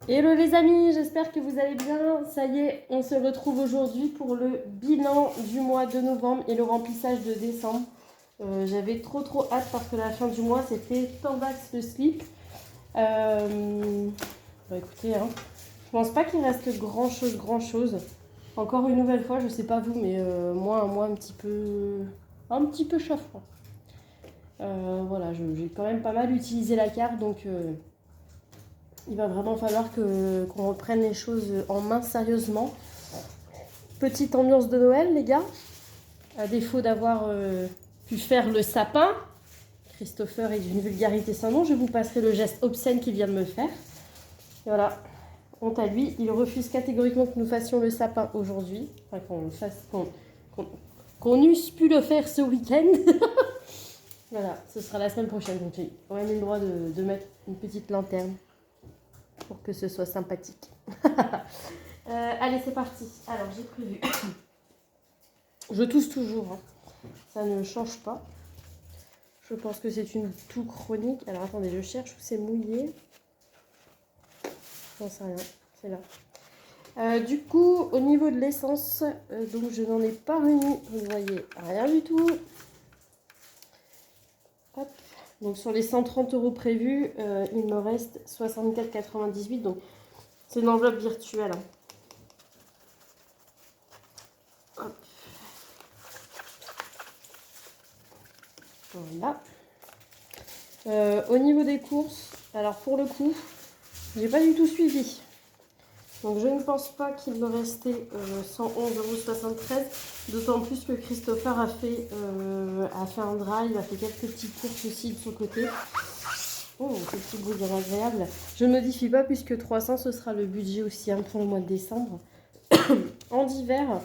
Hello les amis, j'espère que vous allez bien. Ça y est, on se retrouve aujourd'hui pour le bilan du mois de novembre et le remplissage de décembre. J'avais trop hâte parce que la fin du mois c'était Tandax le slip. Écoutez, hein, je pense pas qu'il reste grand chose. Encore une nouvelle fois, je sais pas vous, mais moi un petit peu chafouin. Voilà, j'ai quand même pas mal utilisé la carte, donc il va vraiment falloir qu'on reprenne les choses en main sérieusement. Petite ambiance de Noël, les gars. À défaut d'avoir pu faire le sapin, Christopher est d'une vulgarité sans nom, je vous passerai le geste obscène qu'il vient de me faire. Et voilà, honte à lui, il refuse catégoriquement que nous fassions le sapin aujourd'hui. Enfin, qu'on eusse pu le faire ce week-end. Voilà, ce sera la semaine prochaine. Donc j'ai quand même eu le droit de mettre une petite lanterne pour que ce soit sympathique. Allez, c'est parti. Alors, j'ai prévu. Je tousse toujours, hein. Ça ne change pas. Je pense que c'est une toux chronique. Alors, attendez, je cherche où c'est mouillé. J'en sais rien, c'est là. Du coup, au niveau de l'essence, donc je n'en ai pas réuni, vous ne voyez rien du tout. Hop. Donc sur les 130 € prévus, il me reste 64,98. Donc c'est une enveloppe virtuelle, hein. Hop. Voilà. Au niveau des courses, alors pour le coup, j'ai pas du tout suivi. Donc je ne pense pas qu'il me restait 111,73 €, d'autant plus que Christopher a fait un drive, a fait quelques petites courses aussi de son côté. Oh, ce petit bruit agréable. Je ne modifie pas puisque 300 ce sera le budget aussi, hein, pour le mois de décembre. En d'hiver,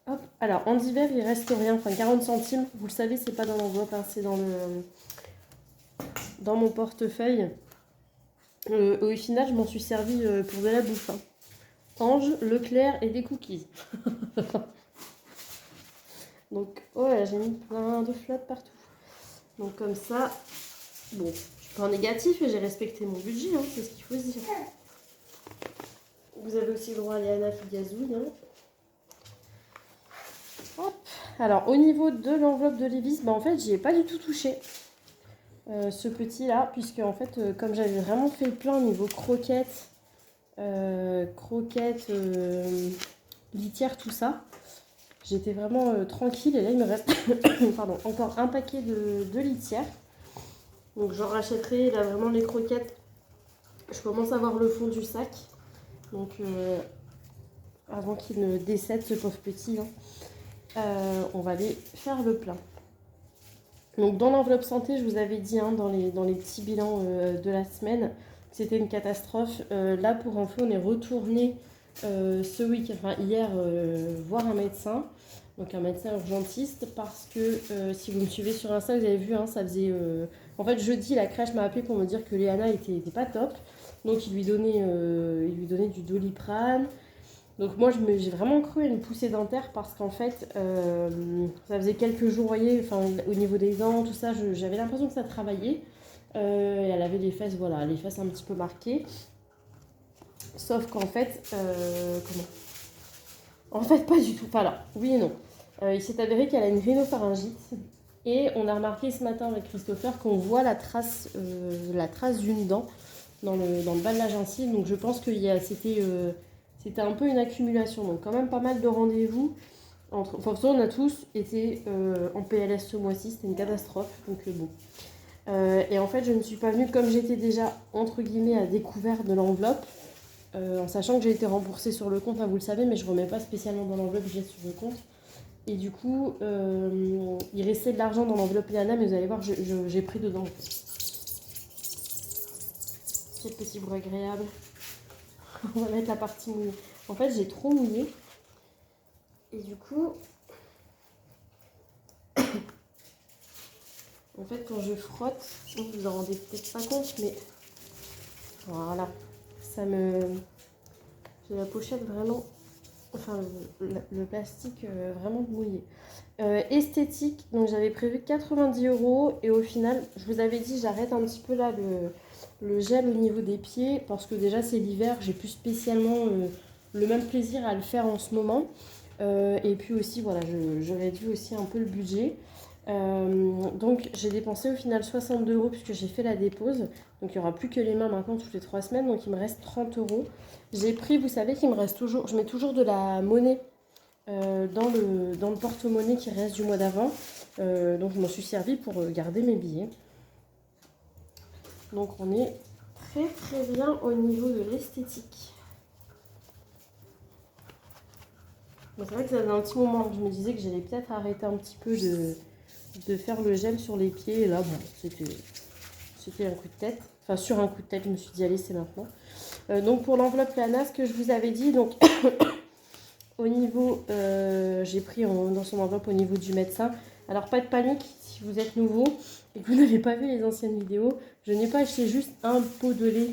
hop, alors en d'hiver il reste rien, enfin 40 centimes, vous le savez, c'est pas dans l'enveloppe, hein, c'est dans mon portefeuille. Au final, je m'en suis servi pour de la bouffe, hein. Ange, Leclerc et des cookies. Donc, ouais, j'ai mis plein de flotte partout. Donc, comme ça, bon, je suis pas en négatif et j'ai respecté mon budget, hein, c'est ce qu'il faut se dire. Vous avez aussi le droit à Léana qui gazouille, hein. Hop. Alors, au niveau de l'enveloppe de Levi's, bah, en fait, j'y ai pas du tout touché. Ce petit là, puisque en fait, comme j'avais vraiment fait le plein au niveau croquettes, litière, tout ça, j'étais vraiment tranquille. Et là, il me reste pardon, encore un paquet de litière. Donc, j'en rachèterai là vraiment les croquettes. Je commence à voir le fond du sac. Donc, avant qu'il ne décède, ce pauvre petit, hein, on va aller faire le plein. Donc dans l'enveloppe santé, je vous avais dit, hein, dans les petits bilans de la semaine, que c'était une catastrophe. Là, pour info, on est retourné ce week-end, enfin hier, voir un médecin, donc un médecin urgentiste, parce que si vous me suivez sur Insta, vous avez vu, hein, ça faisait... En fait, jeudi, la crèche m'a appelé pour me dire que Léana était pas top, donc il lui donnait du Doliprane. Donc moi j'ai vraiment cru à une poussée dentaire parce qu'en fait ça faisait quelques jours, vous voyez, enfin, au niveau des dents, tout ça, j'avais l'impression que ça travaillait. Et elle avait les fesses, voilà, les fesses un petit peu marquées. Sauf qu'en fait, comment? En fait pas du tout. Enfin alors, oui et non. Il s'est avéré qu'elle a une rhinopharyngite. Et on a remarqué ce matin avec Christopher qu'on voit la trace d'une dent dans le bas de la gencive. Donc je pense que c'était un peu une accumulation. Donc quand même pas mal de rendez-vous. Enfin, on a tous été en PLS ce mois-ci. C'était une catastrophe. Donc bon. Et en fait, je ne suis pas venue comme j'étais déjà, entre guillemets, à découvert de l'enveloppe. En sachant que j'ai été remboursée sur le compte. Enfin, vous le savez, mais je ne remets pas spécialement dans l'enveloppe, j'ai sur le compte. Et du coup, il restait de l'argent dans l'enveloppe Léana, mais vous allez voir, j'ai pris dedans. Quel petit bruit agréable. On va mettre la partie mouillée. En fait, j'ai trop mouillé. Et du coup, en fait, quand je frotte, vous vous en rendez peut-être pas compte, mais voilà, j'ai la pochette vraiment, enfin le plastique vraiment mouillé. Esthétique, donc j'avais prévu 90 € et au final, je vous avais dit, j'arrête un petit peu là le gel au niveau des pieds parce que déjà c'est l'hiver, j'ai plus spécialement le même plaisir à le faire en ce moment. Et puis aussi, voilà, je réduis aussi un peu le budget. Donc j'ai dépensé au final 62 € puisque j'ai fait la dépose. Donc il n'y aura plus que les mains maintenant toutes les 3 semaines, donc il me reste 30 €. J'ai pris, vous savez qu'il me reste toujours, je mets toujours de la monnaie dans le porte-monnaie qui reste du mois d'avant. Donc je m'en suis servi pour garder mes billets. Donc on est très très bien au niveau de l'esthétique. Bon, c'est vrai que ça faisait un petit moment que je me disais que j'allais peut-être arrêter un petit peu de faire le gel sur les pieds. Et là, bon, c'était un coup de tête. Enfin, sur un coup de tête, je me suis dit, allez, c'est maintenant. Donc pour l'enveloppe Lana, ce que je vous avais dit, donc au niveau, j'ai pris dans son enveloppe au niveau du médecin. Alors pas de panique, si vous êtes nouveau et que vous n'avez pas vu les anciennes vidéos, je n'ai pas acheté juste un pot de lait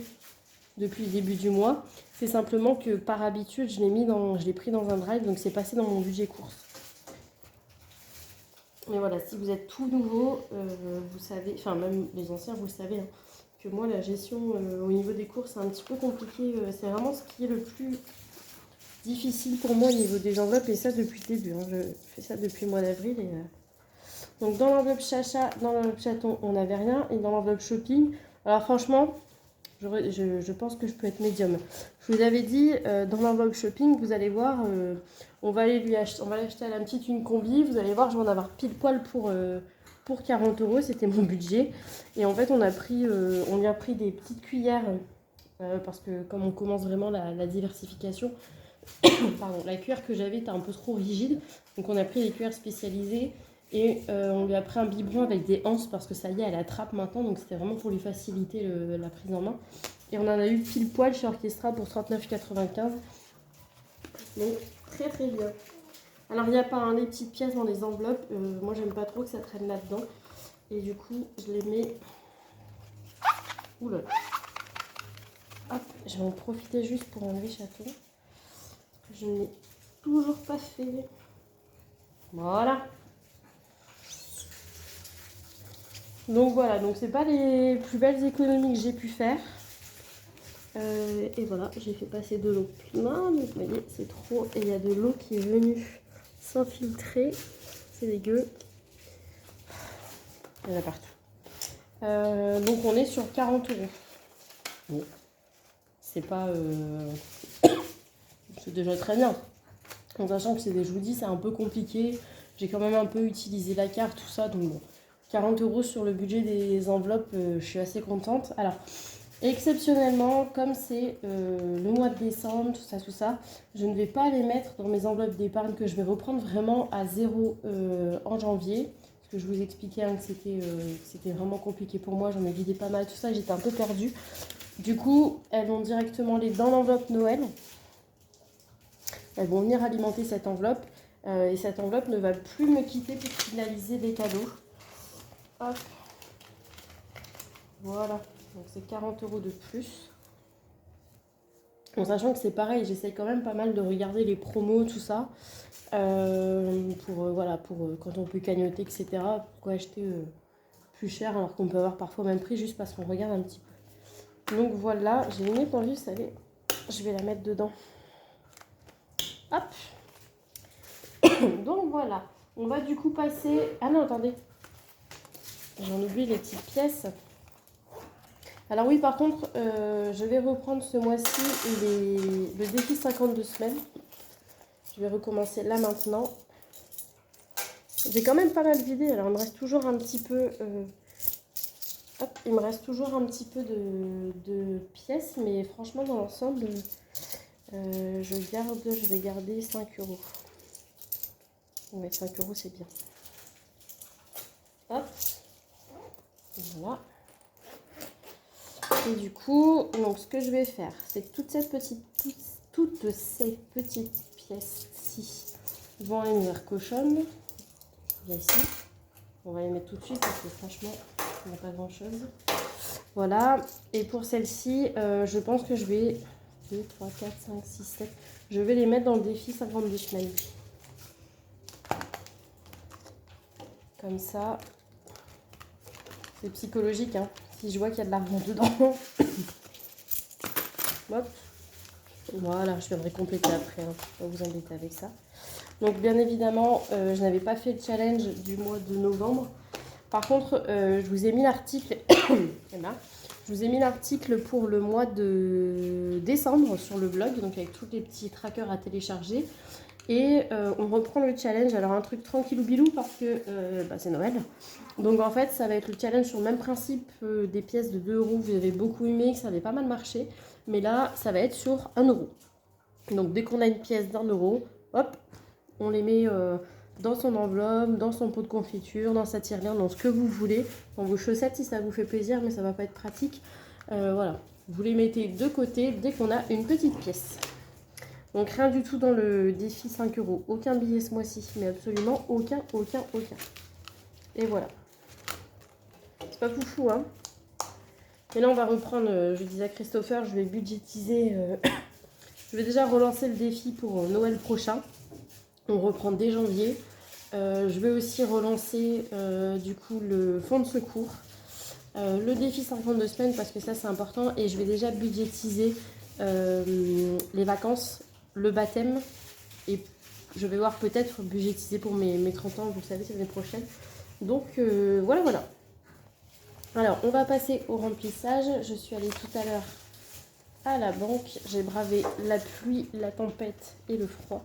depuis le début du mois. C'est simplement que par habitude, je l'ai pris dans un drive, donc c'est passé dans mon budget course. Mais voilà, si vous êtes tout nouveau, vous savez, enfin même les anciens, vous le savez, hein, que moi la gestion au niveau des courses c'est un petit peu compliqué. C'est vraiment ce qui est le plus difficile pour moi au niveau des enveloppes, et ça depuis le début. Hein. Je fais ça depuis le mois d'avril. Donc dans l'enveloppe chacha, dans l'enveloppe chaton, on n'avait rien. Et dans l'enveloppe shopping, alors franchement, je pense que je peux être médium. Je vous avais dit, dans l'enveloppe shopping, vous allez voir, on va aller acheter à la petite une combi. Vous allez voir, je vais en avoir pile poil pour 40 €. C'était mon budget. Et en fait, on lui a pris des petites cuillères. Parce que comme on commence vraiment la diversification, pardon, la cuillère que j'avais était un peu trop rigide. Donc on a pris des cuillères spécialisées. Et on lui a pris un biberon avec des anses parce que ça y est, elle attrape maintenant. Donc c'était vraiment pour lui faciliter la prise en main. Et on en a eu pile poil chez Orchestra pour 39,95 €. Donc très très bien. Alors il n'y a pas les petites pièces dans les enveloppes. Moi j'aime pas trop que ça traîne là-dedans. Et du coup je les mets... Oula. Hop, je vais en profiter juste pour enlever chaton. Je ne l'ai toujours pas fait. Voilà. Donc voilà, donc c'est pas les plus belles économies que j'ai pu faire. Et voilà, j'ai fait passer de l'eau plein, donc vous voyez, c'est trop. Et il y a de l'eau qui est venue s'infiltrer. C'est dégueu. Il y en a partout. Donc on est sur 40 €. Bon, c'est pas... c'est déjà très bien. En sachant que je vous dis, c'est un peu compliqué. J'ai quand même un peu utilisé la carte, tout ça, donc bon. 40 € sur le budget des enveloppes, je suis assez contente. Alors, exceptionnellement, comme c'est le mois de décembre, tout ça, je ne vais pas les mettre dans mes enveloppes d'épargne que je vais reprendre vraiment à zéro en janvier. Parce que je vous expliquais hein, que c'était vraiment compliqué pour moi, j'en ai vidé pas mal, tout ça, j'étais un peu perdue. Du coup, elles vont directement aller dans l'enveloppe Noël. Elles vont venir alimenter cette enveloppe. Et cette enveloppe ne va plus me quitter pour finaliser les cadeaux. Hop. Voilà. Donc c'est 40 € de plus. En sachant que c'est pareil, j'essaye quand même pas mal de regarder les promos, tout ça. Voilà, quand on peut cagnotter, etc. Pourquoi acheter plus cher alors qu'on peut avoir parfois même prix juste parce qu'on regarde un petit peu. Donc voilà, j'ai une épendus, allez, je vais la mettre dedans. Hop. Donc voilà, on va du coup passer... Ah non, attendez. J'en oublie les petites pièces. Alors oui, par contre, je vais reprendre ce mois-ci le défi 52 semaines. Je vais recommencer là maintenant. J'ai quand même pas mal vidé. Alors il me reste toujours un petit peu... hop, il me reste toujours un petit peu de pièces. Mais franchement, dans l'ensemble, je vais garder 5 €. Ouais, 5 € c'est bien. Hop. Voilà. Et du coup, donc ce que je vais faire, c'est que toutes ces petites pièces-ci vont aller me faire cochonne. Là, ici. On va les mettre tout de suite parce que franchement, il n'y a pas grand-chose. Voilà. Et pour celle-ci, je pense que je vais... 2, 3, 4, 5, 6, 7. Je vais les mettre dans le défi 52 semaines. Comme ça. C'est psychologique, hein. Si je vois qu'il y a de l'argent dedans. Hop. Voilà, je viendrai compléter après, hein. Pas vous embêter avec ça. Donc bien évidemment, je n'avais pas fait le challenge du mois de novembre. Par contre, je vous ai mis l'article. Je vous ai mis l'article pour le mois de décembre sur le blog, donc avec tous les petits trackers à télécharger. Et on reprend le challenge. Alors un truc tranquillou bilou parce que c'est Noël. Donc en fait, ça va être le challenge sur le même principe des pièces de 2 euros. Vous avez beaucoup aimé, que ça avait pas mal marché. Mais là, ça va être sur 1 euro. Donc dès qu'on a une pièce d'1 euro, hop, on les met dans son enveloppe, dans son pot de confiture, dans sa tirelire, dans ce que vous voulez. Dans vos chaussettes si ça vous fait plaisir, mais ça va pas être pratique. Voilà, vous les mettez de côté dès qu'on a une petite pièce. Donc rien du tout dans le défi 5 euros. Aucun billet ce mois-ci, mais absolument aucun. Et voilà. C'est pas foufou, hein. Et là on va reprendre, je disais à Christopher, je vais budgétiser... je vais déjà relancer le défi pour Noël prochain. On reprend dès janvier. Je vais aussi relancer du coup le fonds de secours. Le défi 52 semaines parce que ça c'est important. Et je vais déjà budgétiser les vacances, le baptême. Et je vais voir peut-être budgétiser pour mes 30 ans, vous le savez, c'est l'année prochaine. Donc voilà. Alors on va passer au remplissage. Je suis allée tout à l'heure à la banque. J'ai bravé la pluie, la tempête et le froid.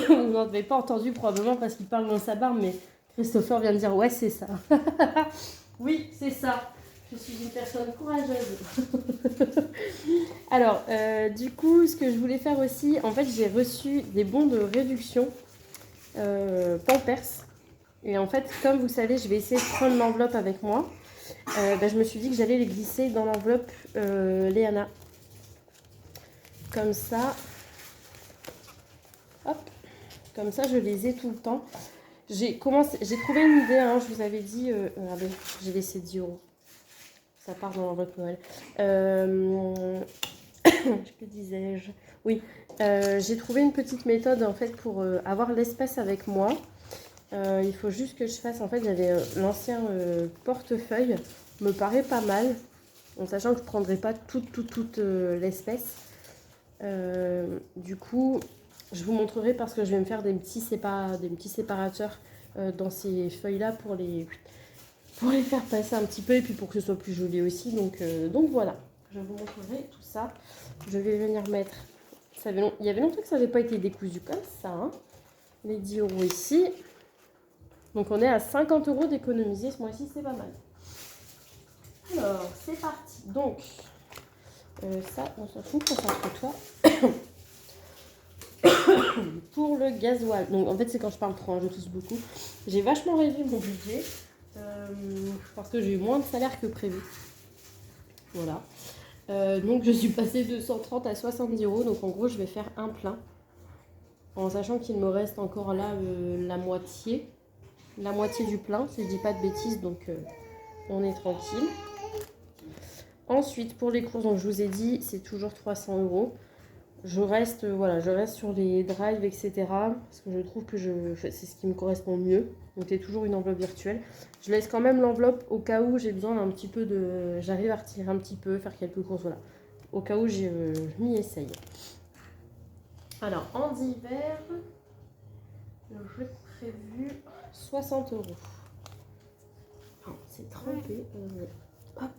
Vous n'avez pas entendu probablement parce qu'il parle dans sa barbe, mais Christopher vient de dire ouais c'est ça. Oui c'est ça, je suis une personne courageuse. Alors du coup ce que je voulais faire aussi, en fait j'ai reçu des bons de réduction Pampers. Et en fait comme vous savez je vais essayer de prendre l'enveloppe avec moi. Je me suis dit que j'allais les glisser dans l'enveloppe Léana. Comme ça. Hop. Comme ça, je les ai tout le temps. J'ai trouvé une idée, hein, je vous avais dit... regardez, j'ai laissé 10 euros. Ça part dans l'enveloppe Noël. Que disais-je? Oui, j'ai trouvé une petite méthode en fait pour avoir l'espace avec moi. Il faut juste que je fasse... En fait, j'avais l'ancien portefeuille. Me paraît pas mal. En sachant que je ne prendrai pas toute l'espèce. Du coup... Je vous montrerai parce que je vais me faire des petits séparateurs dans ces feuilles-là pour les faire passer un petit peu et puis pour que ce soit plus joli aussi. Donc voilà, je vous montrerai tout ça. Je vais venir mettre... Il y avait longtemps que ça n'avait pas été décousu comme ça. Hein. Les 10 euros ici. Donc on est à 50 euros d'économiser ce mois-ci, c'est pas mal. Alors, c'est parti. Donc, ça, on s'en fout, concentre-toi. Pour le gasoil, donc en fait c'est quand je parle trop, hein, je tousse beaucoup. J'ai vachement réduit mon budget parce que j'ai eu moins de salaire que prévu. Voilà. Donc je suis passée de 130 à 70 euros. Donc en gros je vais faire un plein. En sachant qu'il me reste encore là la moitié. La moitié du plein, si je dis pas de bêtises. Donc on est tranquille. Ensuite pour les courses, donc je vous ai dit c'est toujours 300 euros. Je reste sur les drives, etc. Parce que je trouve que c'est ce qui me correspond mieux. Donc, c'est toujours une enveloppe virtuelle. Je laisse quand même l'enveloppe au cas où j'ai besoin d'un petit peu de... J'arrive à retirer un petit peu, faire quelques courses, voilà. Au cas où je m'y essaye. Alors, en hiver, j'ai prévu 60 euros. Oh, c'est trempé. Hop.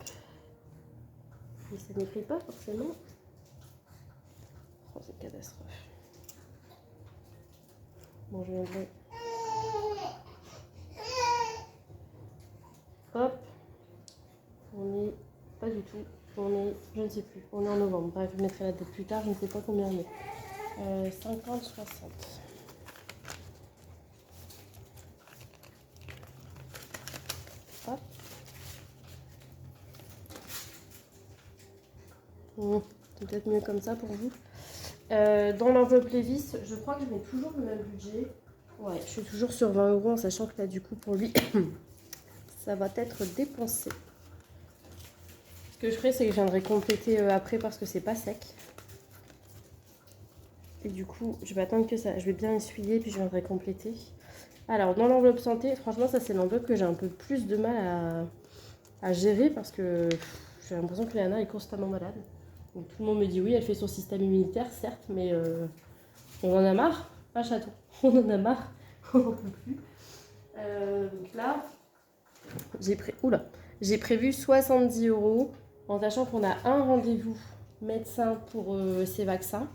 Et ça n'écrit pas forcément. Oh, c'est une catastrophe. Bon, je viendrai. Hop. On est... Pas du tout. On est... Je ne sais plus. On est en novembre. Bref, je mettrai la date plus tard. Je ne sais pas combien on est. 50, 60. Hop. C'est peut-être mieux comme ça pour vous. Dans l'enveloppe Levis, je crois que je mets toujours le même budget. Ouais, je suis toujours sur 20 euros en sachant que là, du coup, pour lui, ça va être dépensé. Ce que je ferai, c'est que je viendrai compléter après parce que c'est pas sec. Et du coup, je vais attendre que ça... Je vais bien essuyer puis je viendrai compléter. Alors, dans l'enveloppe santé, franchement, ça c'est l'enveloppe que j'ai un peu plus de mal à gérer parce que j'ai l'impression que Léana est constamment malade. Donc tout le monde me dit oui, elle fait son système immunitaire, certes, mais on en a marre, un chaton. On en a marre, on n'en peut plus. Donc là, j'ai prévu 70 € en sachant qu'on a un rendez-vous médecin pour ces vaccins.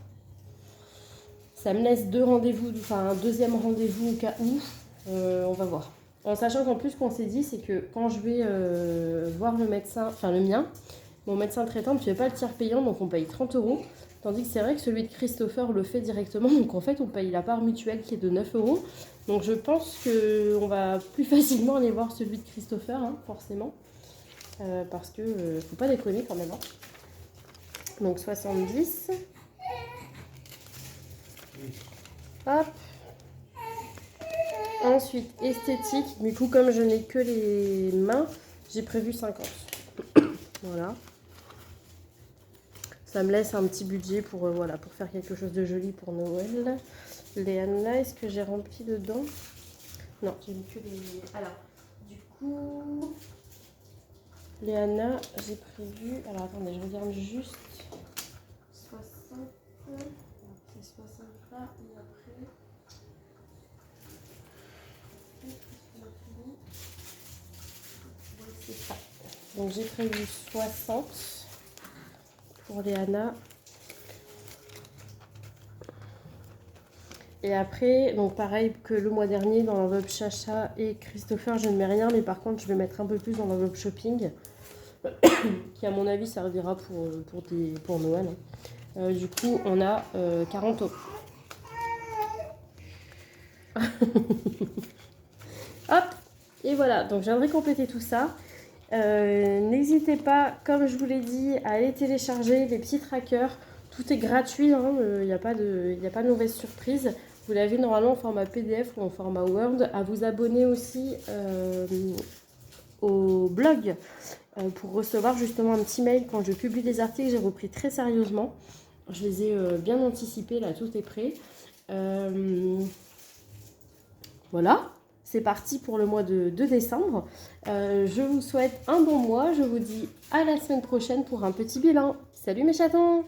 Ça me laisse deux rendez-vous, enfin un deuxième rendez-vous au cas où. On va voir. En sachant qu'en plus, ce qu'on s'est dit, c'est que quand je vais voir le médecin, enfin le mien, mon médecin traitant ne fait pas le tiers payant, donc on paye 30 €. Tandis que c'est vrai que celui de Christopher le fait directement, donc en fait on paye la part mutuelle qui est de 9 €. Donc je pense qu'on va plus facilement aller voir celui de Christopher, hein, forcément. Parce que faut pas déconner quand même. Hein. Donc 70. Hop. Ensuite, esthétique. Du coup, comme je n'ai que les mains, j'ai prévu 50. Voilà. Ça me laisse un petit budget pour, voilà, pour faire quelque chose de joli pour Noël. Léana, est-ce que j'ai rempli dedans? Non, j'ai mis que les... Alors, du coup... Léana, j'ai prévu... Alors, attendez, je regarde juste... 60... C'est 60 là, et après... C'est ça. Donc, j'ai prévu 60 pour Léana. Et après, donc pareil que le mois dernier, dans l'enveloppe Chacha et Christopher, je ne mets rien. Mais par contre, je vais mettre un peu plus dans l'enveloppe shopping. Qui, à mon avis, servira pour Noël. Du coup, on a 40 €. Hop. Et voilà. Donc, je viendrai compléter tout ça. N'hésitez pas, comme je vous l'ai dit, à aller télécharger les petits trackers. Tout est gratuit, hein, il n'y a pas de mauvaise surprise. Vous l'avez normalement en format PDF ou en format Word. À vous abonner aussi au blog pour recevoir justement un petit mail quand je publie des articles. J'ai repris très sérieusement. Je les ai bien anticipés, là tout est prêt. Voilà. C'est parti pour le mois de décembre. Je vous souhaite un bon mois. Je vous dis à la semaine prochaine pour un petit bilan. Salut mes chatons!